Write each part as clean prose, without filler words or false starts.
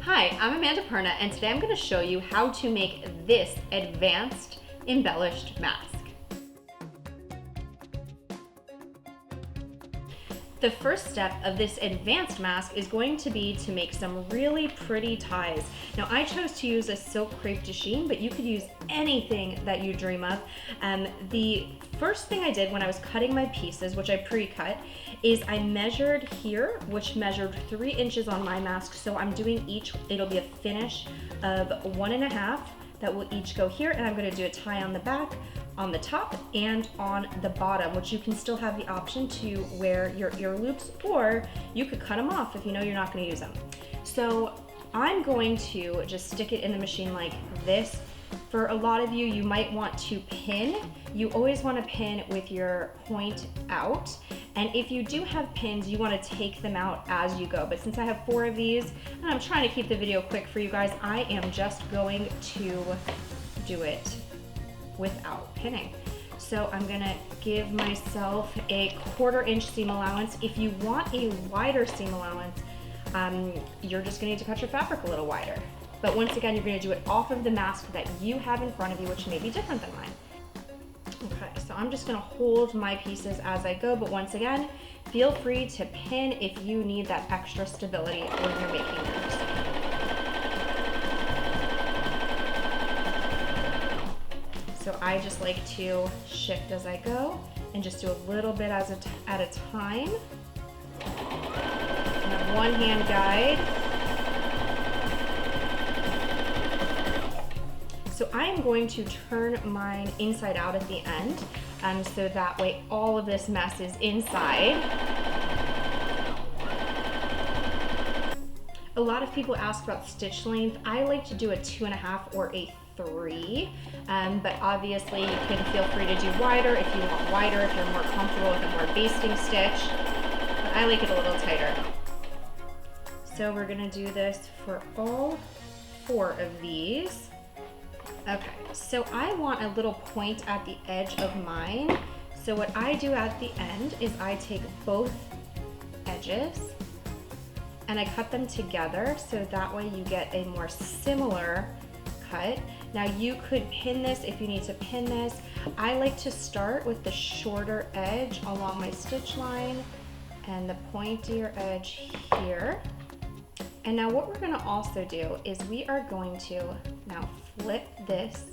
Hi, I'm Amanda Perna, and today I'm going to show you how to make this advanced embellished mask. The first step of this advanced mask is going to be to make some really pretty ties. Now I chose to use a silk crepe de chine, but you could use anything that you dream of. The first thing I did when I was cutting my pieces, which I pre-cut, is I measured here, which measured 3 inches on my mask. So I'm doing each, it'll be a finish of 1.5 that will each go here, and I'm going to do a tie on the back, on the top, and on the bottom, which you can still have the option to wear your ear loops, or you could cut them off if you know you're not going to use them. So I'm going to just stick it in the machine like this. For a lot of you, you might want to pin. You always want to pin with your point out. And if you do have pins, you want to take them out as you go. But since I have 4 of these, and I'm trying to keep the video quick for you guys, I am just going to do it without pinning. So I'm gonna give myself a 1/4 inch seam allowance. If you want a wider seam allowance, you're just gonna need to cut your fabric a little wider. But once again, you're gonna do it off of the mask that you have in front of you, which may be different than mine. Okay, so I'm just gonna hold my pieces as I go, but once again, feel free to pin if you need that extra stability when you're making yours. So I just like to shift as I go and just do a little bit at a time. And one hand guide. So I am going to turn mine inside out at the end, so that way all of this mess is inside. A lot of people ask about stitch length. I like to do a 2.5 or a 3, but obviously you can feel free to do wider if you want wider, if you're more comfortable with a more basting stitch, but I like it a little tighter. So we're gonna do this for all 4 of these. Okay, so I want a little point at the edge of mine. So what I do at the end is I take both edges and I cut them together, so that way you get a more similar cut. Now you could pin this if you need to pin this. I like to start with the shorter edge along my stitch line and the pointier edge here. And now what we're gonna also do is we are going to now flip this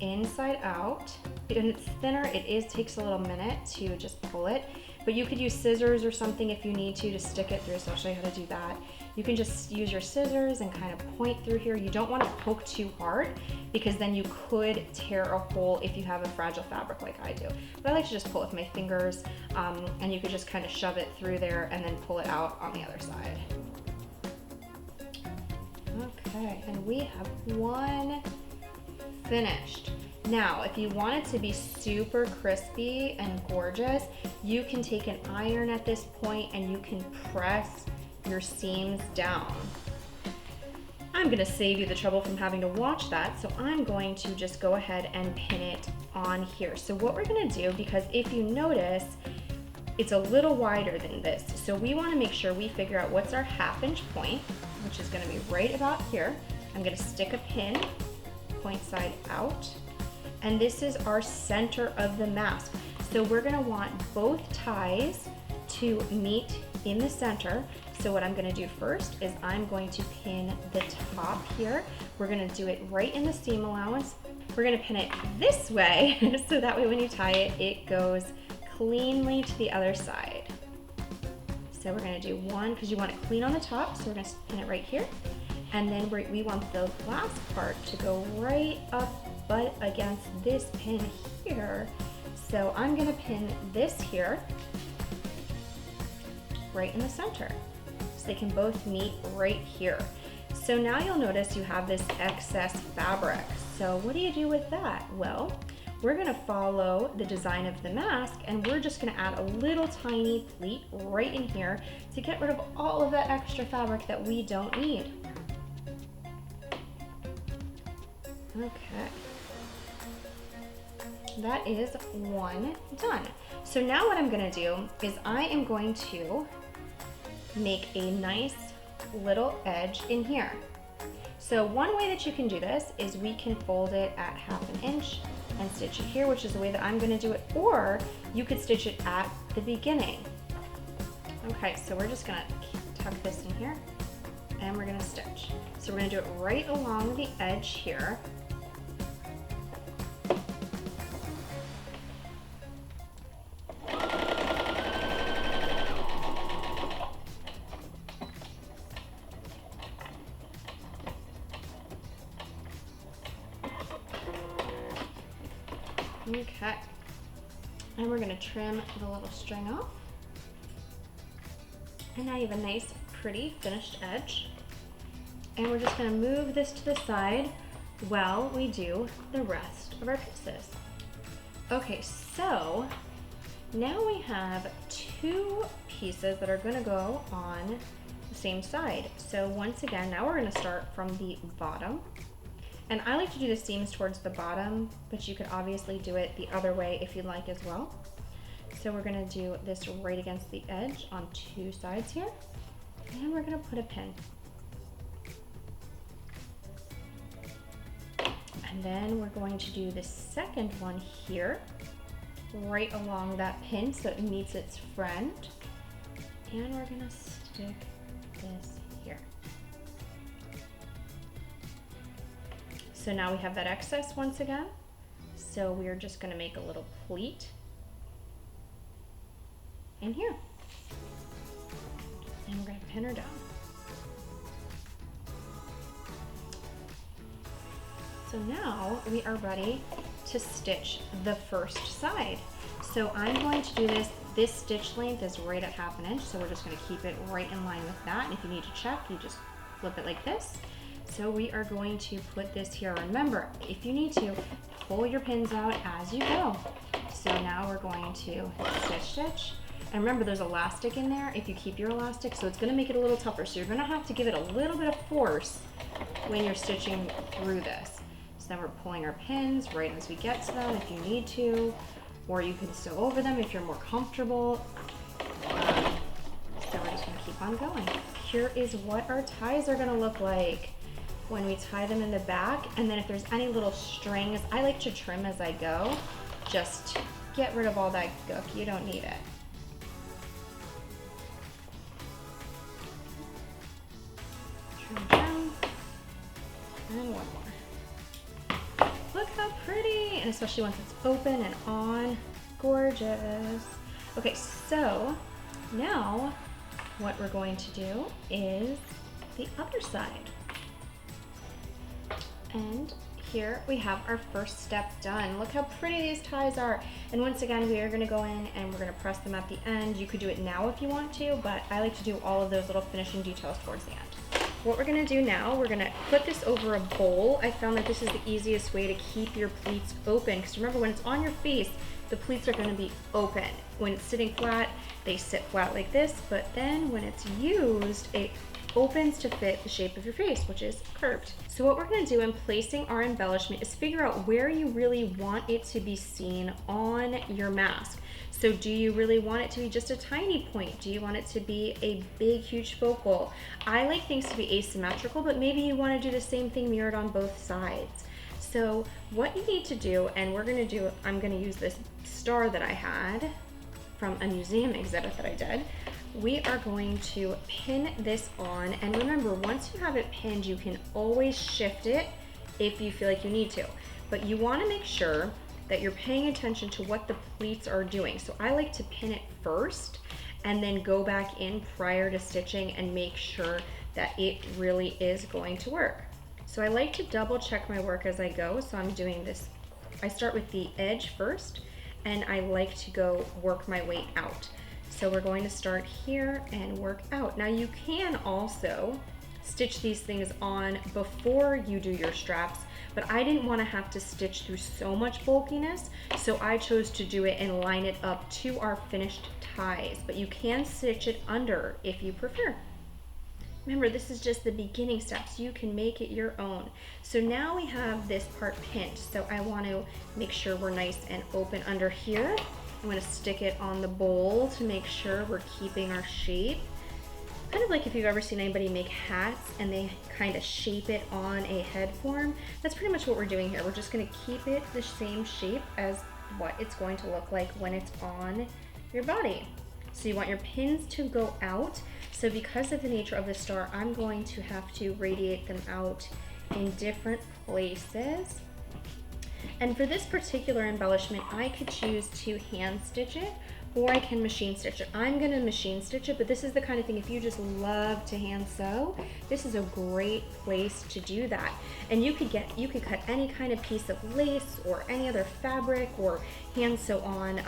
inside out. When it's thinner, it takes a little minute to just pull it, but you could use scissors or something if you need to stick it through, so I'll show you how to do that. You can just use your scissors and kind of point through here. You don't want to poke too hard because then you could tear a hole if you have a fragile fabric like I do. But I like to just pull it with my fingers, and you could just kind of shove it through there and then pull it out on the other side. Okay, and we have one finished. Now, if you want it to be super crispy and gorgeous, you can take an iron at this point and you can press your seams down. I'm gonna save you the trouble from having to watch that, so I'm going to just go ahead and pin it on here. So what we're gonna do, because if you notice, it's a little wider than this, so we wanna make sure we figure out what's our 1/2 inch point, which is gonna be right about here. I'm gonna stick a pin, point side out, and this is our center of the mask. So we're gonna want both ties to meet in the center. So what I'm gonna do first is I'm going to pin the top here. We're gonna do it right in the seam allowance. We're gonna pin it this way, so that way when you tie it, it goes cleanly to the other side. So we're gonna do one, because you want it clean on the top, so we're gonna pin it right here. And then we want the last part to go right up but against this pin here. So I'm gonna pin this here, right in the center. So they can both meet right here. So now you'll notice you have this excess fabric. So what do you do with that? Well, we're gonna follow the design of the mask, and we're just gonna add a little tiny pleat right in here to get rid of all of that extra fabric that we don't need. Okay. That is one done. So now what I'm gonna do is I am going to make a nice little edge in here. So one way that you can do this is we can fold it at 1/2 inch and stitch it here, which is the way that I'm gonna do it, or you could stitch it at the beginning. Okay, so we're just gonna tuck this in here and we're gonna stitch. So we're gonna do it right along the edge here. Okay, and we're gonna trim the little string off. And now you have a nice, pretty finished edge. And we're just gonna move this to the side while we do the rest of our pieces. Okay, so now we have 2 pieces that are gonna go on the same side. So once again, now we're gonna start from the bottom. And I like to do the seams towards the bottom, but you could obviously do it the other way if you'd like as well. So we're gonna do this right against the edge on 2 sides here. And we're gonna put a pin. And then we're going to do the second one here, right along that pin so it meets its friend. And we're gonna stick this here. So now we have that excess once again. So we're just gonna make a little pleat in here. And we're gonna pin her down. So now we are ready to stitch the first side. So I'm going to do this stitch length is right at 1/2 inch, so we're just gonna keep it right in line with that. And if you need to check, you just flip it like this. So we are going to put this here. Remember, if you need to, pull your pins out as you go. So now we're going to stitch. And remember, there's elastic in there if you keep your elastic, so it's gonna make it a little tougher. So you're gonna have to give it a little bit of force when you're stitching through this. So then we're pulling our pins right as we get to them if you need to, or you can sew over them if you're more comfortable. So we're just gonna keep on going. Here is what our ties are gonna look like when we tie them in the back. And then if there's any little strings, I like to trim as I go. Just get rid of all that gook, you don't need it. Trim down, and one more. Look how pretty, and especially once it's open and on, gorgeous. Okay, so now what we're going to do is the other side. And here we have our first step done. Look how pretty these ties are. And once again, we are gonna go in and we're gonna press them at the end. You could do it now if you want to, but I like to do all of those little finishing details towards the end. What we're gonna do now, we're gonna put this over a bowl. I found that this is the easiest way to keep your pleats open, because remember, when it's on your face, the pleats are gonna be open. When it's sitting flat, they sit flat like this, but then when it's used, it opens to fit the shape of your face, which is curved. So what we're gonna do in placing our embellishment is figure out where you really want it to be seen on your mask. So do you really want it to be just a tiny point? Do you want it to be a big, huge focal? I like things to be asymmetrical, but maybe you wanna do the same thing mirrored on both sides. So what you need to do, and I'm gonna use this star that I had from a museum exhibit that I did. We are going to pin this on, and remember, once you have it pinned, you can always shift it if you feel like you need to. But you wanna make sure that you're paying attention to what the pleats are doing. So I like to pin it first and then go back in prior to stitching and make sure that it really is going to work. So I like to double check my work as I go. So I'm doing this, I start with the edge first, and I like to go work my way out. So we're going to start here and work out. Now you can also stitch these things on before you do your straps, but I didn't want to have to stitch through so much bulkiness, so I chose to do it and line it up to our finished ties, but you can stitch it under if you prefer. Remember, this is just the beginning steps. You can make it your own. So now we have this part pinned, so I want to make sure we're nice and open under here. I'm going to stick it on the bowl to make sure we're keeping our shape. kind of like if you've ever seen anybody make hats and they kind of shape it on a head form. That's pretty much what we're doing here. We're just gonna keep it the same shape as what it's going to look like when it's on your body. So you want your pins to go out. So because of the nature of the star, I'm going to have to radiate them out in different places. And for this particular embellishment, I could choose to hand stitch it, or I can machine stitch it. I'm gonna machine stitch it, but this is the kind of thing, if you just love to hand sew, this is a great place to do that. And you could cut any kind of piece of lace or any other fabric, or hand sew on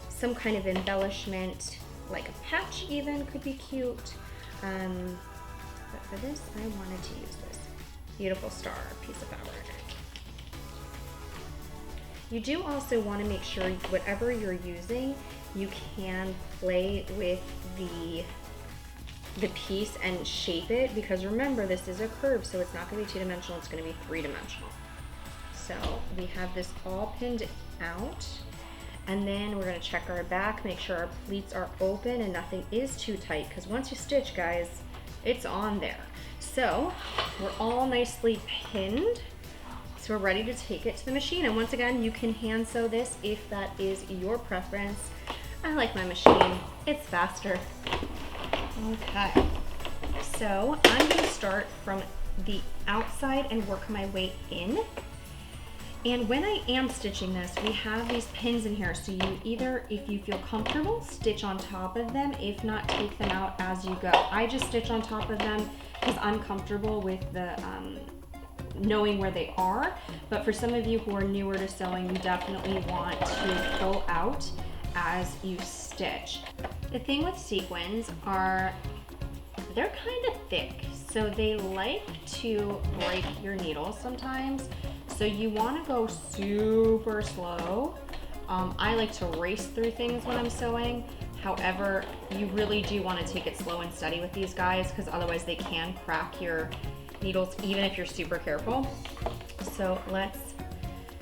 some kind of embellishment, like a patch even could be cute. But for this, I wanted to use this beautiful star piece of fabric. You do also want to make sure whatever you're using, you can play with the piece and shape it, because remember, this is a curve, so it's not going to be two-dimensional, it's going to be three-dimensional. So we have this all pinned out, and then we're going to check our back, make sure our pleats are open and nothing is too tight, because once you stitch, guys, it's on there. So we're all nicely pinned. So we're ready to take it to the machine. And once again, you can hand sew this if that is your preference. I like my machine, it's faster. Okay, so I'm gonna start from the outside and work my way in. And when I am stitching this, we have these pins in here. So you either, if you feel comfortable, stitch on top of them. If not, take them out as you go. I just stitch on top of them because I'm comfortable with the knowing where they are. But for some of you who are newer to sewing, you definitely want to pull out as you stitch. The thing with sequins are they're kind of thick, so they like to break your needle sometimes. So you want to go super slow. I like to race through things when I'm sewing. However, you really do want to take it slow and steady with these guys, because otherwise they can crack your needles even if you're super careful. So let's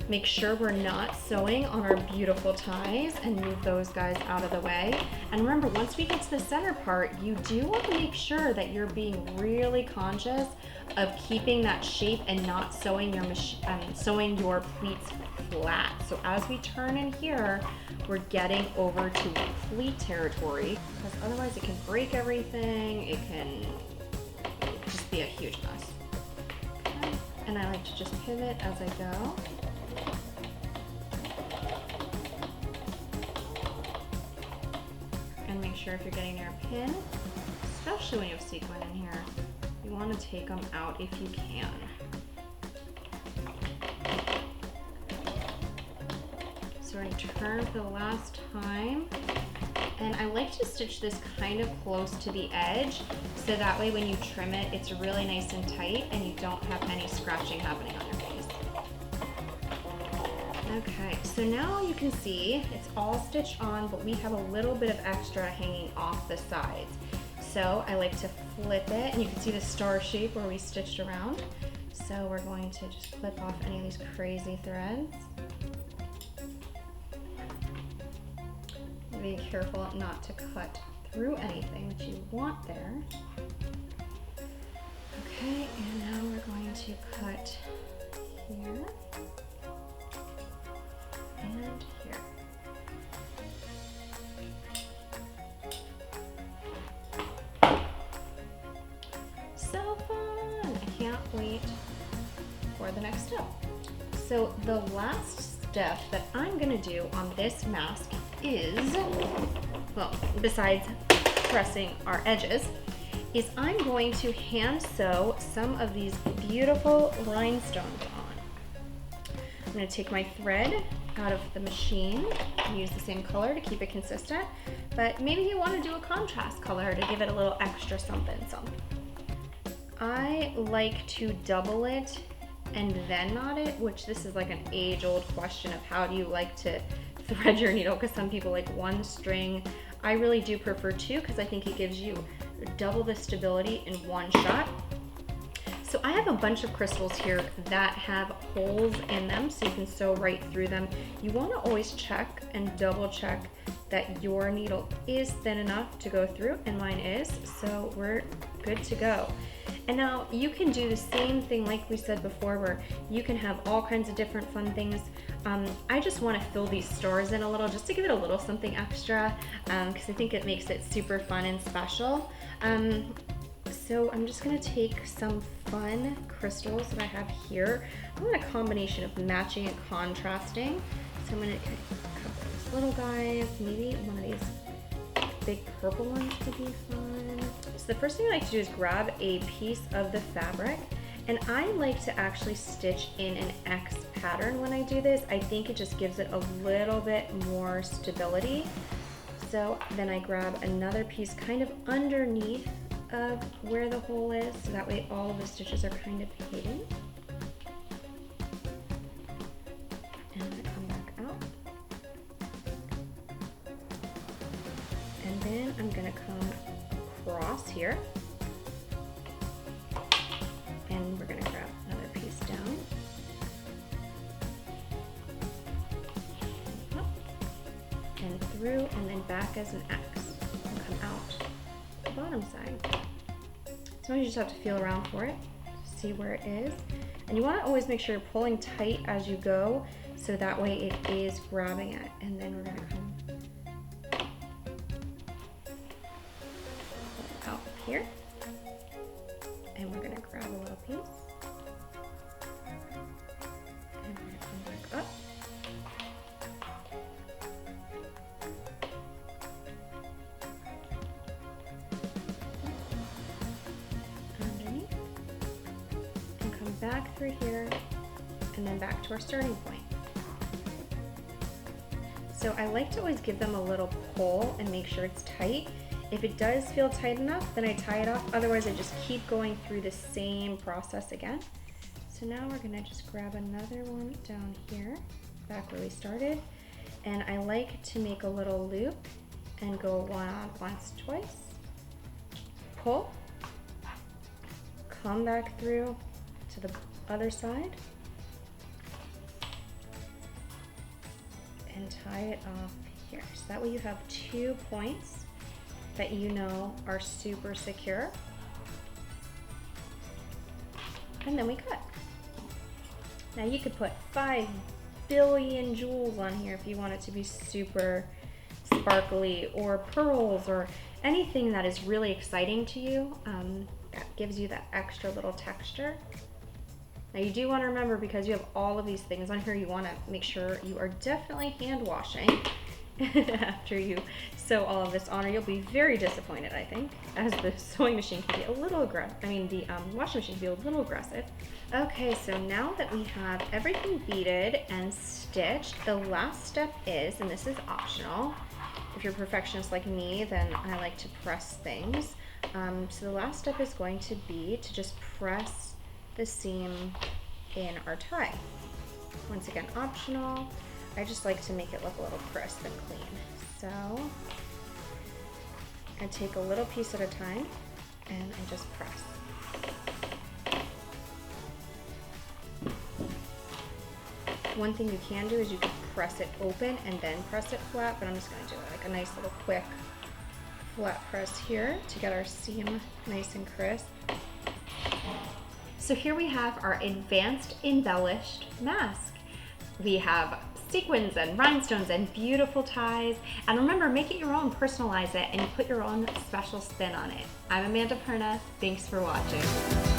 make sure we're not sewing on our beautiful ties and move those guys out of the way. And remember, once we get to the center part, you do want to make sure that you're being really conscious of keeping that shape and not sewing your pleats flat. So as we turn in here, we're getting over to pleat territory, because otherwise it can break everything. It can just be a huge mess. Okay. And I like to just pivot as I go. And make sure if you're getting near a pin, especially when you have sequin in here, you want to take them out if you can. So we're going to turn for the last time. And I like to stitch this kind of close to the edge, so that way when you trim it, it's really nice and tight and you don't have any scratching happening on your face. Okay, so now you can see it's all stitched on, but we have a little bit of extra hanging off the sides. So I like to flip it, and you can see the star shape where we stitched around. So we're going to just flip off any of these crazy threads. Be careful not to cut through anything that you want there. Okay, and now we're going to cut here and here. So fun! I can't wait for the next step. So the last step that I'm going to do on this mask is, well, besides pressing our edges, is I'm going to hand sew some of these beautiful rhinestones on. I'm going to take my thread out of the machine and use the same color to keep it consistent, but maybe you want to do a contrast color to give it a little extra something. I like to double it and then knot it, which this is like an age-old question of how do you like to thread your needle, because some people like one string. I really do prefer two, because I think it gives you double the stability in one shot. So I have a bunch of crystals here that have holes in them, so you can sew right through them. You want to always check and double check that your needle is thin enough to go through, and mine is, so we're good to go. And now you can do the same thing like we said before, where you can have all kinds of different fun things. I just want to fill these stars in a little, just to give it a little something extra, because I think it makes it super fun and special. So I'm just going to take some fun crystals that I have here. I want a combination of matching and contrasting. So I'm going to cut those little guys, maybe one of these big purple ones would be fun. So the first thing I like to do is grab a piece of the fabric, and I like to actually stitch in an X pattern when I do this. I think it just gives it a little bit more stability. So then I grab another piece kind of underneath of where the hole is, so that way all of the stitches are kind of hidden. And I'm gonna come back out. And then I'm gonna come across here. And we're gonna grab another piece down. Up and through, and then back as an X. And come out the bottom side. Sometimes you just have to feel around for it, see where it is. And you want to always make sure you're pulling tight as you go, so that way it is grabbing it. And then we're going to come out here, and we're going to grab a little piece, and we're going to come back up. Back through here, and then back to our starting point. So I like to always give them a little pull and make sure it's tight. If it does feel tight enough, then I tie it off. Otherwise, I just keep going through the same process again. So now we're gonna just grab another one down here, back where we started. And I like to make a little loop and go once, twice, pull, come back through to the other side, and tie it off here. So that way you have 2 points that you know are super secure. And then we cut. Now you could put 5 billion jewels on here if you want it to be super sparkly, or pearls, or anything that is really exciting to you, that gives you that extra little texture. Now you do want to remember, because you have all of these things on here, you want to make sure you are definitely hand washing after you sew all of this on, or you'll be very disappointed, I think, as the sewing machine can be a little aggressive. I mean, the washing machine can be a little aggressive. Okay, so now that we have everything beaded and stitched, the last step is, and this is optional, if you're a perfectionist like me, then I like to press things. So the last step is going to be to just press the seam in our tie. Once again, optional. I just like to make it look a little crisp and clean. So I take a little piece at a time, and I just press. One thing you can do is you can press it open and then press it flat, but I'm just gonna do like a nice little quick flat press here to get our seam nice and crisp. So here we have our advanced embellished mask. We have sequins and rhinestones and beautiful ties. And remember, make it your own, personalize it, and put your own special spin on it. I'm Amanda Perna. Thanks for watching.